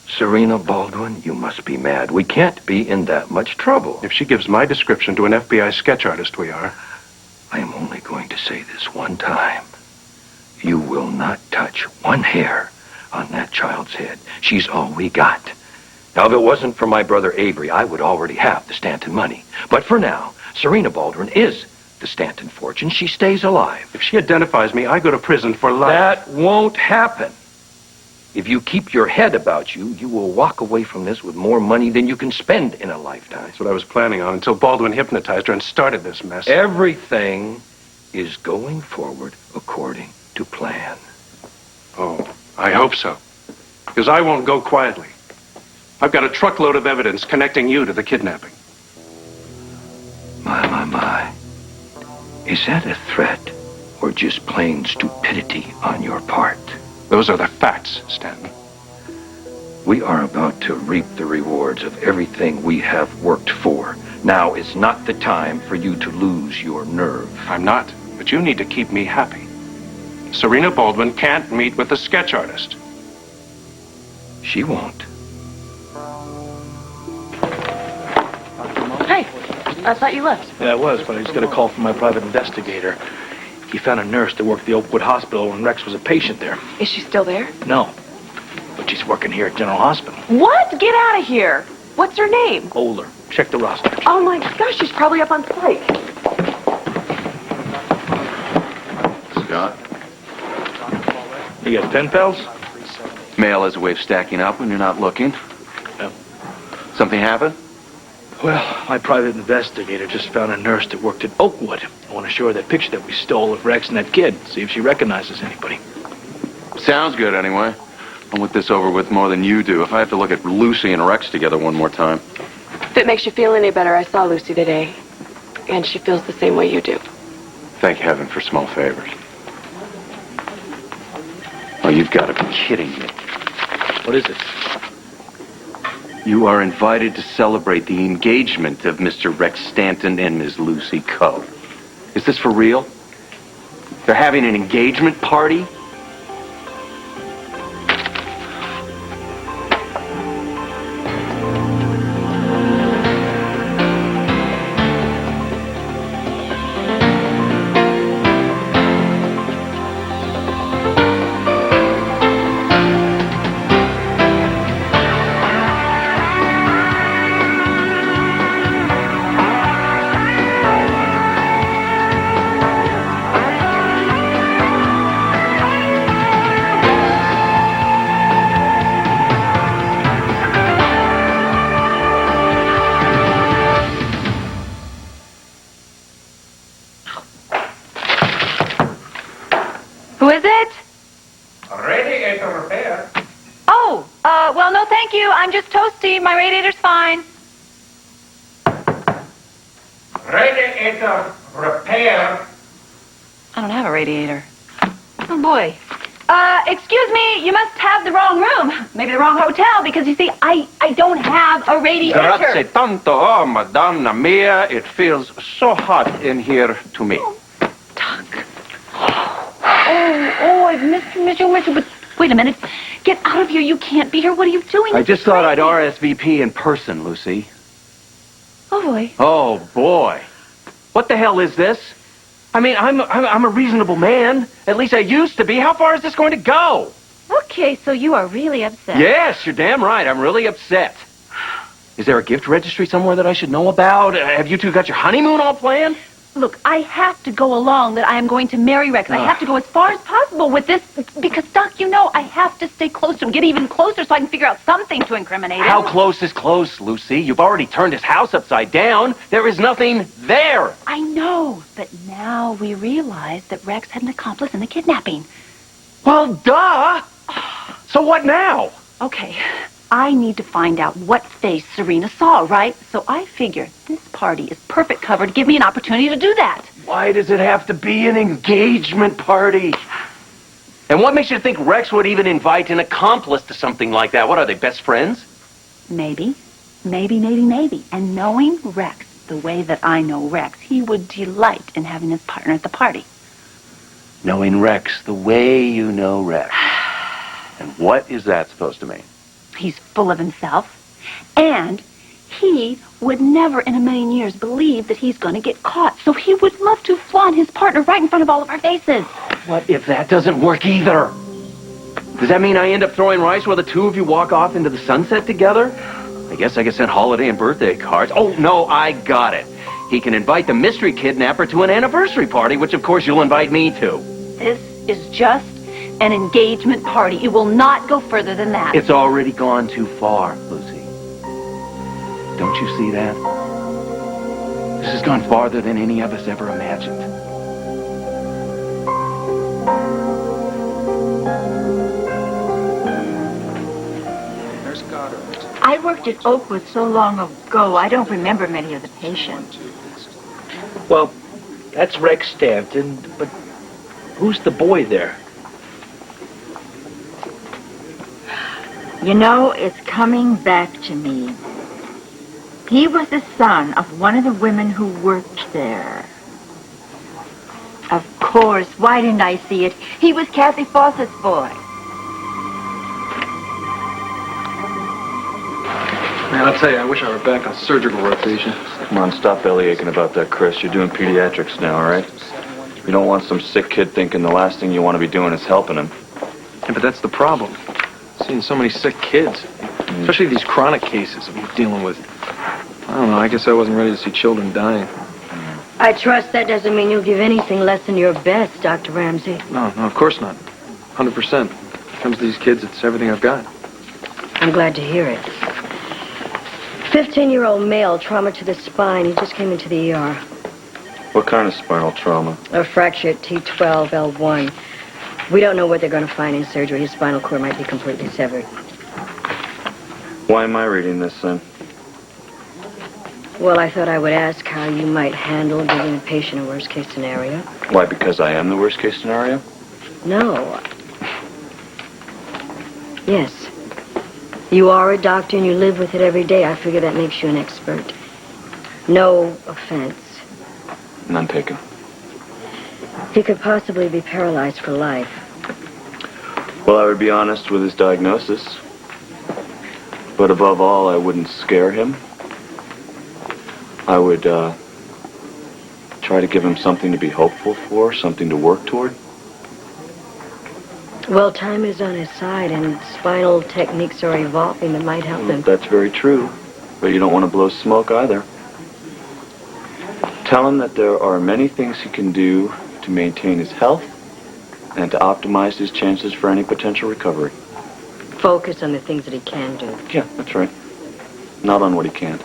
Serena Baldwin, you must be mad. We can't be in that much trouble. If she gives my description to an FBI sketch artist, we are. I am only going to say this one time. You will not touch one hair on that child's head. She's all we got. Now, if it wasn't for my brother Avery, I would already have the Stanton money. But for now, Serena Baldwin is the Stanton fortune. She stays alive. If she identifies me, I go to prison for life. That won't happen. If you keep your head about you, you will walk away from this with more money than you can spend in a lifetime. That's what I was planning on until Baldwin hypnotized her and started this mess. Everything is going forward according to plan. Oh, I hope so. Because I won't go quietly. I've got a truckload of evidence connecting you to the kidnapping. My. Is that a threat or just plain stupidity on your part? Those are the facts, Stanton. We are about to reap the rewards of everything we have worked for. Now is not the time for you to lose your nerve. I'm not, but you need to keep me happy. Serena Baldwin can't meet with the sketch artist. She won't. Hey, I thought you left. Yeah, I was, but I just got a call from my private investigator. He found a nurse that worked at the Oakwood Hospital when Rex was a patient there. Is she still there? No, but she's working here at General Hospital. What? Get out of here. What's her name? Older. Check the roster. Oh my gosh, she's probably up on site. Scott? You got pen pals? Mail has a way of stacking up when you're not looking. Yeah. Something happened? Well, my private investigator just found a nurse that worked at Oakwood. I want to show her that picture that we stole of Rex and that kid, see if she recognizes anybody. Sounds good, anyway. I'll look this over with more than you do. If I have to look at Lucy and Rex together one more time. If it makes you feel any better, I saw Lucy today. And she feels the same way you do. Thank heaven for small favors. Oh, you've got to be kidding me. What is it? You are invited to celebrate the engagement of Mr. Rex Stanton and Ms. Lucy Coe. Is this for real? They're having an engagement party? Who is it? Radiator repair. Oh, well, no thank you. I'm just toasty. My radiator's fine. Radiator repair. I don't have a radiator. Oh, boy. Excuse me, you must have the wrong room. Maybe the wrong hotel, because you see, I don't have a radiator. Grazie tanto, oh, Madonna mia. It feels so hot in here to me. Doc. I've missed you. But wait a minute. Get out of here. You can't be here. What are you doing? I just thought I'd RSVP in person, Lucy. Oh, boy. Oh, boy. What the hell is this? I mean, I'm a reasonable man. At least I used to be. How far is this going to go? Okay, so you are really upset. Yes, you're damn right. I'm really upset. Is there a gift registry somewhere that I should know about? Have you two got your honeymoon all planned? Look, I have to go along that I am going to marry Rex. I have to go as far as possible with this because, Doc, you know, I have to stay close to him, get even closer so I can figure out something to incriminate him. How close is close, Lucy? You've already turned his house upside down. There is nothing there. I know, but now we realize that Rex had an accomplice in the kidnapping. Well, duh. So what now? Okay, I need to find out what face Serena saw, right? So I figure this party is perfect cover to give me an opportunity to do that. Why does it have to be an engagement party? And what makes you think Rex would even invite an accomplice to something like that? What, are they best friends? Maybe. And knowing Rex the way that I know Rex, he would delight in having his partner at the party. Knowing Rex the way you know Rex. And what is that supposed to mean? he's full of himself. And he would never in a million years believe that he's going to get caught. So he would love to flaunt his partner right in front of all of our faces. What if that doesn't work either? Does that mean I end up throwing rice while the two of you walk off into the sunset together? I guess I could send holiday and birthday cards. Oh, no, I got it. He can invite the mystery kidnapper to an anniversary party, which of course you'll invite me to. This is just an engagement party. It will not go further than that. It's already gone too far, Lucy. Don't you see that? This has gone farther than any of us ever imagined. I worked at Oakwood so long ago, I don't remember many of the patients. Well, that's Rex Stanton, but who's the boy there? You know, it's coming back to me. He was the son of one of the women who worked there. Of course, why didn't I see it? He was Kathy Fawcett's boy. Man, I'll tell you, I wish I were back on surgical rotation. Come on, stop belly aching about that, Chris. You're doing pediatrics now, all right? You don't want some sick kid thinking the last thing you want to be doing is helping him. Yeah, but that's the problem. Seeing so many sick kids. Especially these chronic cases that we're dealing with. I don't know, I guess I wasn't ready to see children dying. I trust that doesn't mean you'll give anything less than your best, Dr. Ramsey. No, of course not. 100%. When it comes to these kids, it's everything I've got. I'm glad to hear it. 15-year-old male, trauma to the spine. He just came into the ER. What kind of spinal trauma? A fracture at T12, L1. We don't know what they're going to find in surgery. His spinal cord might be completely severed. Why am I reading this, then? Well, I thought I would ask how you might handle giving the patient a worst-case scenario. Why, because I am the worst-case scenario? No. Yes. You are a doctor and you live with it every day. I figure that makes you an expert. No offense. None taken. He could possibly be paralyzed for life. Well, I would be honest with his diagnosis. But above all, I wouldn't scare him. I would try to give him something to be hopeful for, something to work toward. Well, time is on his side, and spinal techniques are evolving that might help him. That's very true, but you don't want to blow smoke either. Tell him that there are many things he can do to maintain his health and to optimize his chances for any potential recovery. Focus on the things that he can do. Yeah, that's right. Not on what he can't.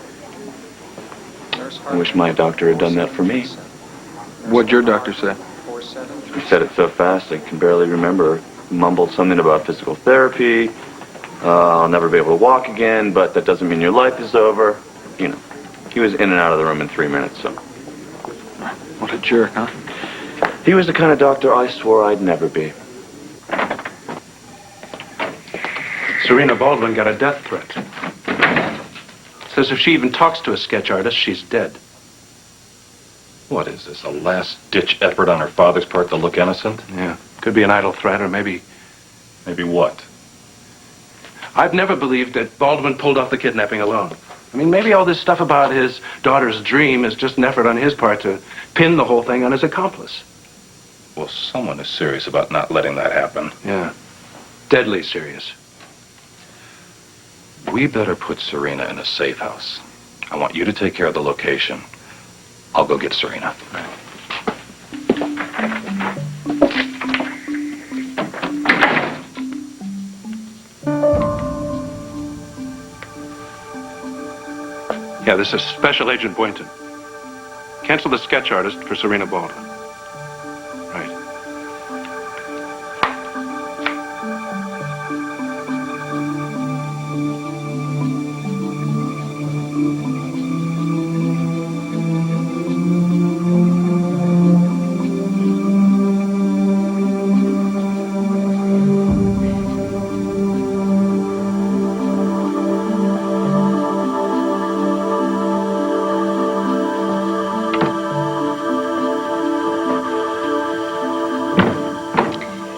I wish my doctor had done that for me. What'd your doctor say? He said it so fast I can barely remember. Mumbled something about physical therapy. I'll never be able to walk again, but that doesn't mean your life is over. You know, he was in and out of the room in 3 minutes, so. What a jerk, huh? He was the kind of doctor I swore I'd never be. Serena Baldwin got a death threat. Says if she even talks to a sketch artist, she's dead. What is this, a last-ditch effort on her father's part to look innocent? Yeah. Could be an idle threat, or maybe... Maybe what? I've never believed that Baldwin pulled off the kidnapping alone. I mean, maybe all this stuff about his daughter's dream is just an effort on his part to pin the whole thing on his accomplice. Well, someone is serious about not letting that happen. Yeah. Deadly serious. We better put Serena in a safe house. I want you to take care of the location. I'll go get Serena. Yeah, this is Special Agent Boynton. Cancel the sketch artist for Serena Baldwin. Right.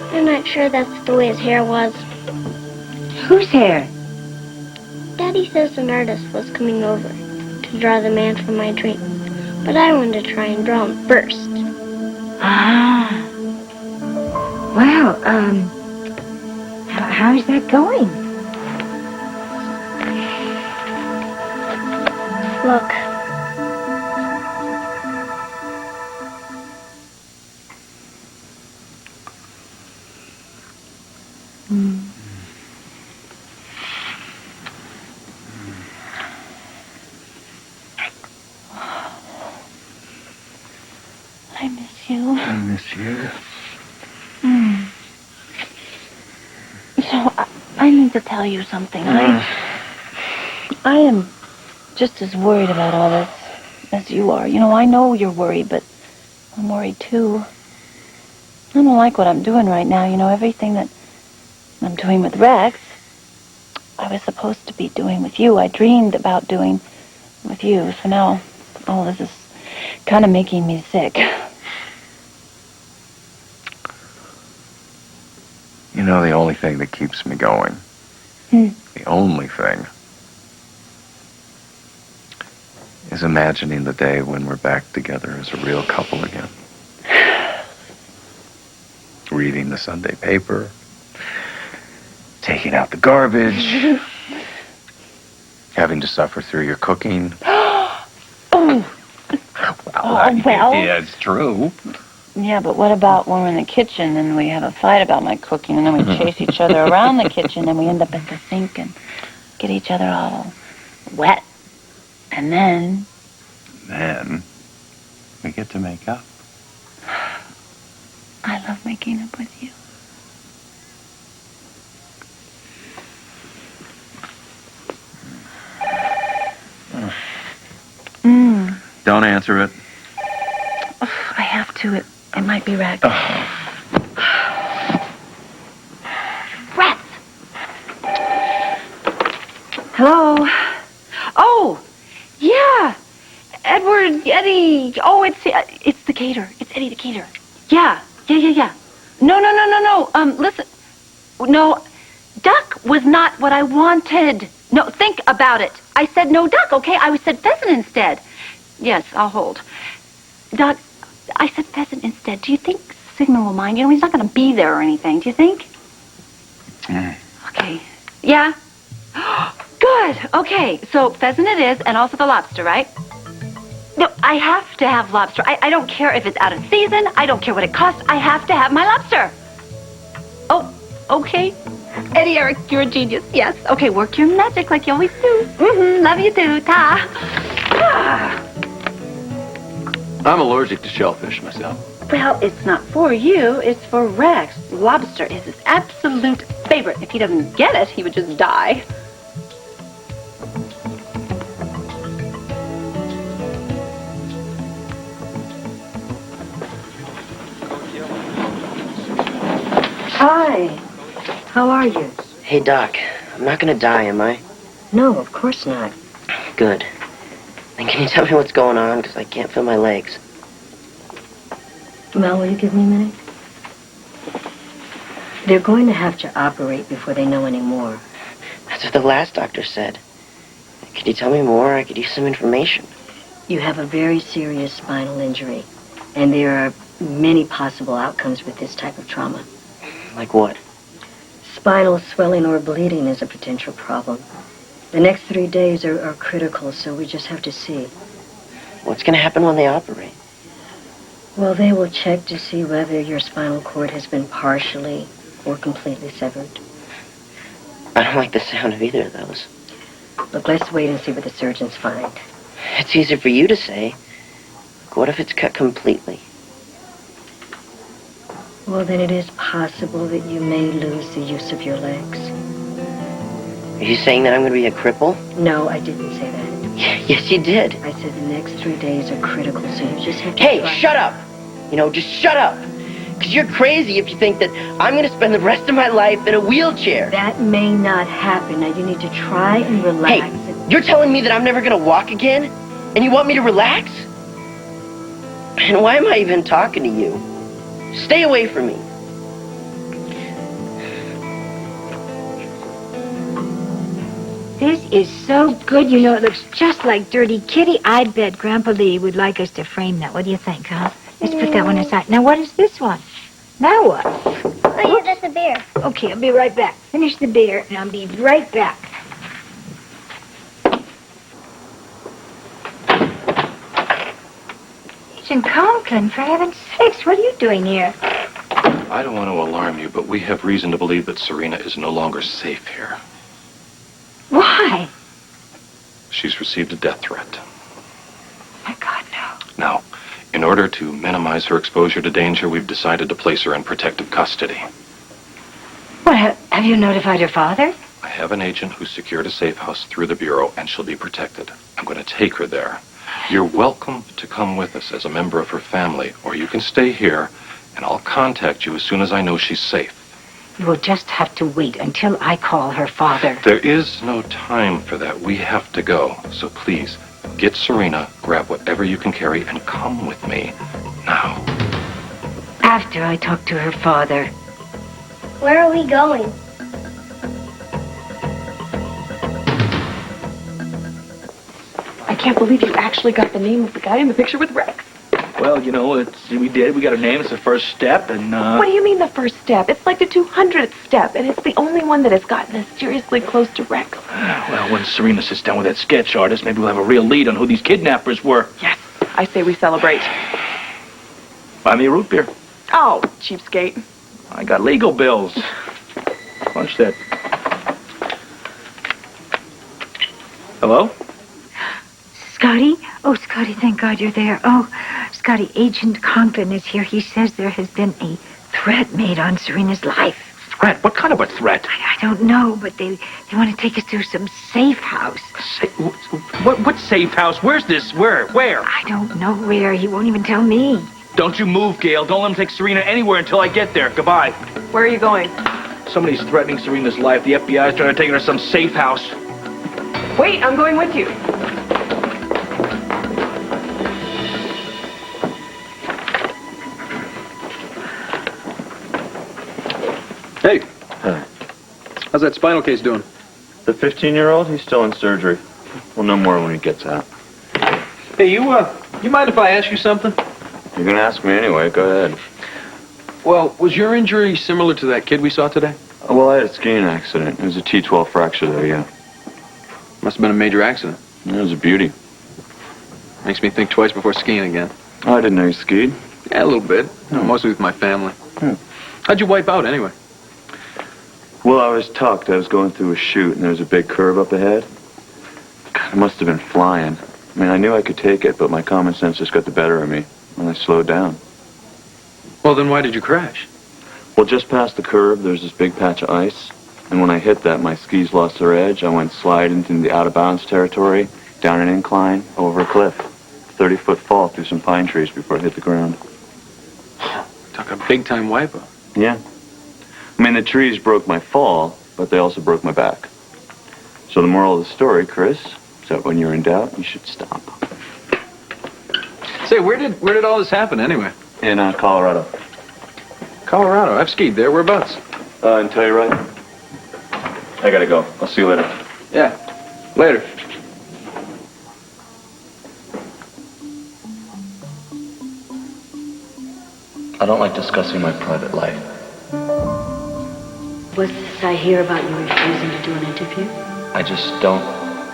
I'm not sure that's the way his hair was. Whose hair? Daddy says an artist was coming over to draw the man from my dream. But I wanted to try and draw him first. Ah. Well, how's that going? Look. I miss you. I miss you. So, I need to tell you something. I am just as worried about all this as you are. You know, I know you're worried, but I'm worried too. I don't like what I'm doing right now. You know, everything that I'm doing with Rex, I was supposed to be doing with you. I dreamed about doing with you. So now all this is kind of making me sick. You know, the only thing that keeps me going, the only thing, is imagining the day when we're back together as a real couple again. Reading the Sunday paper, taking out the garbage, having to suffer through your cooking. Well, yeah, it's true. Yeah, but what about when we're in the kitchen and we have a fight about my cooking and then we chase each other around the kitchen and we end up at the sink and get each other all wet. And then we get to make up. I love making up with you. Don't answer it. Oh, I have to. It might be Rex. Rex! Hello? Oh, yeah. Eddie. Oh, it's the caterer. It's Eddie the caterer. Yeah. No. Listen. No, duck was not what I wanted. No, think about it. I said no duck, okay? I said pheasant instead. Yes, I'll hold. Doc, I said pheasant instead. Do you think Sigmund will mind? You know, he's not going to be there or anything. Do you think? Okay. Yeah? Good. Okay, so pheasant it is, and also the lobster, right? No, I have to have lobster. I don't care if it's out of season. I don't care what it costs. I have to have my lobster. Oh, okay. Eddie, Eric, you're a genius. Yes. Okay, work your magic like you always do. Love you too. Ta. I'm allergic to shellfish myself. Well, it's not for you. It's for Rex. Lobster is his absolute favorite. If he doesn't get it, he would just die. Hi. How are you? Hey, Doc. I'm not gonna die, am I? No, of course not. Good. Then can you tell me what's going on? Because I can't feel my legs. Mel, will you give me a minute? They're going to have to operate before they know any more. That's what the last doctor said. Could you tell me more? I could use some information. You have a very serious spinal injury, and there are many possible outcomes with this type of trauma. Like what? Spinal swelling or bleeding is a potential problem. The next 3 days are critical, so we just have to see. What's going to happen when they operate? Well, they will check to see whether your spinal cord has been partially or completely severed. I don't like the sound of either of those. Look, let's wait and see what the surgeons find. It's easy for you to say. What if it's cut completely? Well, then it is possible that you may lose the use of your legs. Are you saying that I'm going to be a cripple? No, I didn't say that. Yes, you did. I said the next 3 days are critical, so you just have to... Hey, shut up! You know, just shut up! Because you're crazy if you think that I'm going to spend the rest of my life in a wheelchair. That may not happen. Now, you need to try and relax. Hey, you're telling me that I'm never going to walk again? And you want me to relax? And why am I even talking to you? Stay away from me. This is so good. You know, it looks just like Dirty Kitty. I bet Grandpa Lee would like us to frame that. What do you think, huh? Let's put that one aside. Now, what is this one? Now what? Oh, yeah, that's a beer. Okay, I'll be right back. Finish the beer, and I'll be right back. Agent Conklin, for heaven's sakes, what are you doing here? I don't want to alarm you, but we have reason to believe that Serena is no longer safe here. Why? She's received a death threat. My God, no. Now, in order to minimize her exposure to danger, we've decided to place her in protective custody. What, have you notified her father? I have an agent who secured a safe house through the Bureau, and she'll be protected. I'm going to take her there. You're welcome to come with us as a member of her family, or you can stay here, and I'll contact you as soon as I know she's safe. You will just have to wait until I call her father. There is no time for that. We have to go. So please, get Serena, grab whatever you can carry, and come with me now. After I talk to her father. Where are we going? I can't believe you actually got the name of the guy in the picture with Rex. Well, you know, we did. We got a name. It's the first step, and, What do you mean the first step? It's like the 200th step, and it's the only one that has gotten us seriously close to Rex. Well, when Serena sits down with that sketch artist, maybe we'll have a real lead on who these kidnappers were. Yes, I say we celebrate. Buy me a root beer. Oh, cheapskate. I got legal bills. Watch that. Hello? Scotty? Oh, Scotty, thank God you're there. Oh, Scotty, Agent Conklin is here. He says there has been a threat made on Serena's life. Threat? What kind of a threat? I don't know, but they want to take us to some safe house. What safe house? Where's this? Where? I don't know where. He won't even tell me. Don't you move, Gail. Don't let him take Serena anywhere until I get there. Goodbye. Where are you going? Somebody's threatening Serena's life. The FBI is trying to take her to some safe house. Wait, I'm going with you. Hey. Hi. How's that spinal case doing? The 15-year-old, he's still in surgery. We'll know more when he gets out. Hey, you mind if I ask you something? You're gonna ask me anyway. Go ahead. Well, was your injury similar to that kid we saw today? Well, I had a skiing accident. It was a T12 fracture there, yeah. Must have been a major accident. It was a beauty. Makes me think twice before skiing again. Oh, I didn't know you skied. Yeah, a little bit. Mostly with my family. How'd you wipe out, anyway? Well, I was tucked. I was going through a chute, and there was a big curve up ahead. God, I must have been flying. I mean, I knew I could take it, but my common sense just got the better of me, and I slowed down. Well, then why did you crash? Well, just past the curve, there's this big patch of ice, and when I hit that, my skis lost their edge. I went sliding into the out-of-bounds territory, down an incline, over a cliff. 30-foot fall through some pine trees before I hit the ground. Took a big-time wipeout. Yeah. I mean, the trees broke my fall, but they also broke my back. So the moral of the story, Chris, is that when you're in doubt, you should stop. Say, where did all this happen, anyway? In Colorado. Colorado. I've skied there. Whereabouts? In Telluride. I gotta go. I'll see you later. Yeah. Later. I don't like discussing my private life. What's this I hear about you refusing to do an interview? I just don't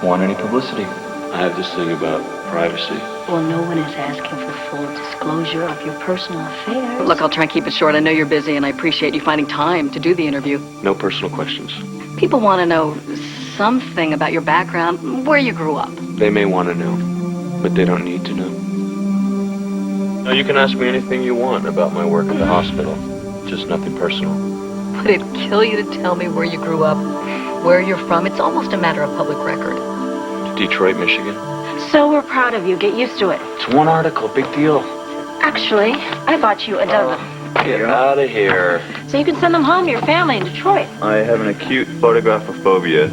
want any publicity. I have this thing about privacy. Well, no one is asking for full disclosure of your personal affairs. Look, I'll try and keep it short. I know you're busy, and I appreciate you finding time to do the interview. No personal questions. People want to know something about your background, where you grew up. They may want to know, but they don't need to know. No, you can ask me anything you want about my work at the hospital. Just nothing personal. Would it kill you to tell me where you grew up, where you're from? It's almost a matter of public record. Detroit, Michigan. So we're proud of you. Get used to it. It's one article, big deal. Actually, I bought you a dozen. Get out of here. So you can send them home to your family in Detroit. I have an acute photographophobia.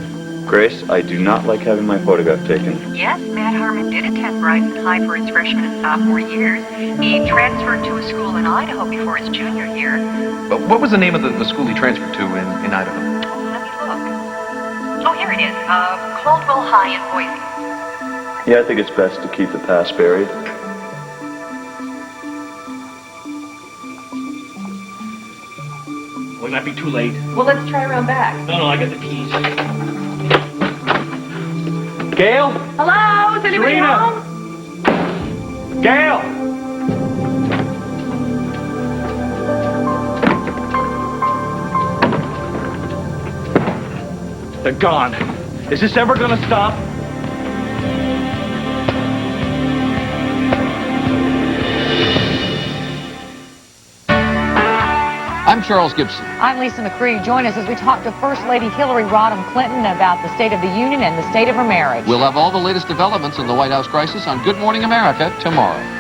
Grace, I do not like having my photograph taken. Yes, Matt Harmon did attend Bryson High for his freshman and sophomore years. He transferred to a school in Idaho before his junior year. What was the name of the school he transferred to in Idaho? Let me look. Oh, here it is, Caldwell High in Boise. Yeah, I think it's best to keep the past buried. We might be too late. Well, let's try around back. No, I got the keys. Gail? Hello? Is anybody Serena? home? Gail? They're gone. Is this ever gonna stop? I'm Charles Gibson. I'm Lisa McCree. Join us as we talk to First Lady Hillary Rodham Clinton about the State of the Union and the state of her marriage. We'll have all the latest developments in the White House crisis on Good Morning America tomorrow.